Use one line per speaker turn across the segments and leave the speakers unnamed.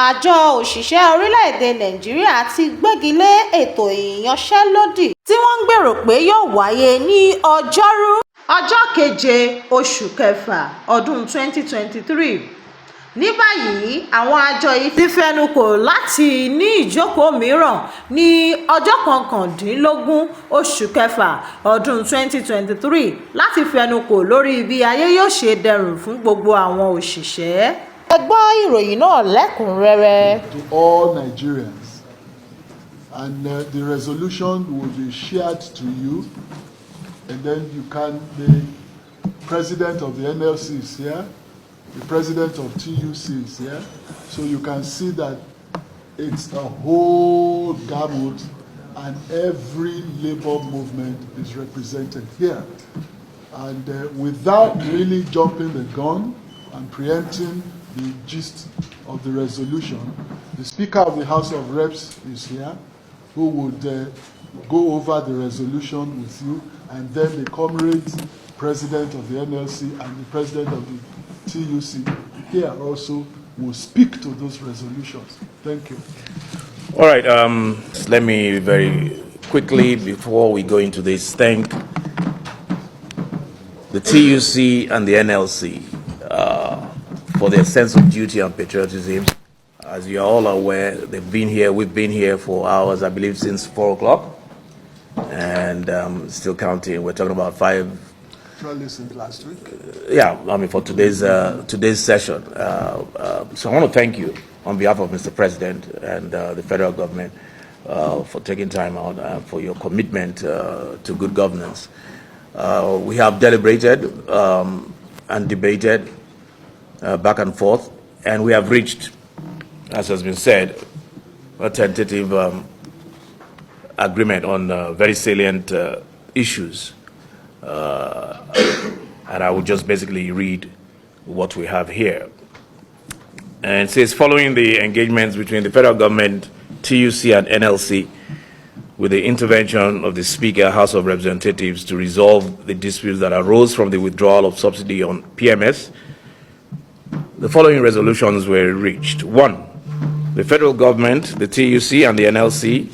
Àjọ òṣìṣẹ́ orílẹ̀-èdè Nàìjíríà ti gbégi lé ètò ìyanṣẹ́lódì tí wọ́n ń gbèrò pé yóò wáyé ní Ọjọ́rú, ọjọ́ 7 oṣù kẹfà ọdún 2023. Ní báyìí, àwọn àjọ yìí ti fẹnukò láti ní ìjókòó mìíràn ní ọjọ́ 19 oṣù kẹfà ọdún 2023 láti fẹnukò lórí bí ayé yóò ṣe dẹrùn fún gbogbo àwọn òṣìṣẹ́. Ẹ gbọ́ ìròyìn náà lẹ́kùnrẹ́rẹ́.
To all Nigerians, and the resolution will be shared to you, and then the president of the NLC is here, the president of TUC is here, so you can see that it's a whole gamut and every labor movement is represented here. And without really jumping the gun and preempting the gist of the resolution, the Speaker of the House of Reps is here, who would go over the resolution with you, and then the comrades, President of the NLC and the President of the TUC here also will speak to those resolutions. Thank you.
All right, let me very quickly, before we go into this, thank the TUC and the NLC for their sense of duty and patriotism. As you are all aware, they've been here, we've been here for hours, I believe since 4 o'clock, and still counting. We're talking about 5.
Since last week.
Yeah, I mean for today's session. So I want to thank you on behalf of Mr. President and the federal government for taking time out for your commitment to good governance. We have deliberated and debated back and forth, and we have reached, as has been said, a tentative agreement on very salient issues. And I will just basically read what we have here. And it says, following the engagements between the federal government, TUC and NLC, with the intervention of the Speaker, House of Representatives, to resolve the disputes that arose from the withdrawal of subsidy on PMS, the following resolutions were reached. 1. The federal government, the TUC and the NLC,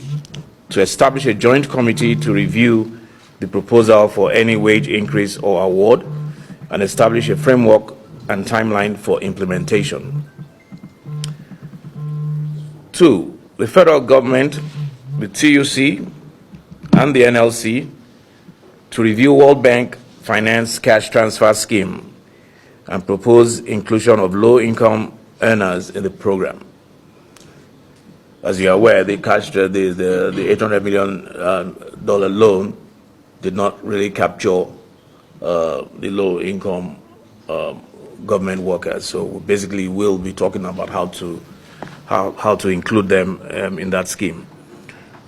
to establish a joint committee to review the proposal for any wage increase or award and establish a framework and timeline for implementation. 2. The federal government, the TUC and the NLC to review World Bank Finance Cash Transfer Scheme and propose inclusion of low-income earners in the program. As you are aware, the $800 million loan did not really capture the low-income government workers. So we basically will be talking about how to include them in that scheme.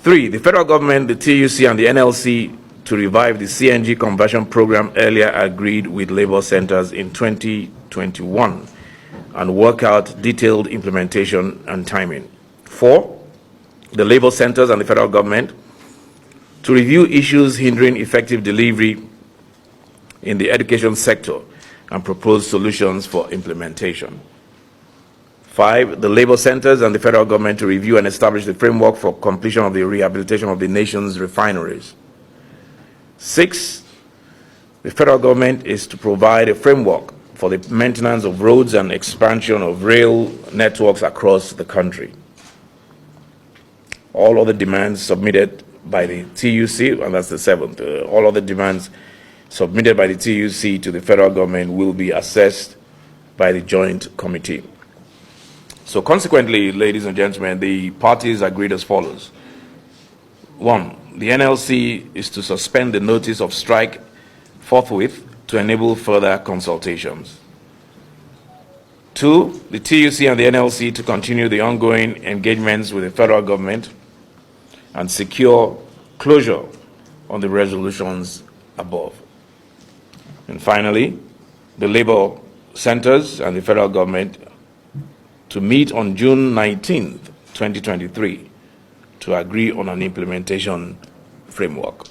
3. The federal government, the TUC, and the NLC to revive the CNG conversion program earlier agreed with labor centers in 2021 and work out detailed implementation and timing. 4. The labor centers and the federal government to review issues hindering effective delivery in the education sector and propose solutions for implementation. 5. The labor centers and the federal government to review and establish the framework for completion of the rehabilitation of the nation's refineries. 6. The federal government is to provide a framework for the maintenance of roads and expansion of rail networks across the country. All other demands submitted by the TUC, and that's the 7th, all other demands submitted by the TUC to the federal government will be assessed by the joint committee. So consequently, ladies and gentlemen, the parties agreed as follows. 1. The NLC is to suspend the notice of strike forthwith to enable further consultations. 2. The TUC and the NLC to continue the ongoing engagements with the federal government and secure closure on the resolutions above. And finally, the labor centers and the federal government to meet on June 19th, 2023, to agree on an implementation framework.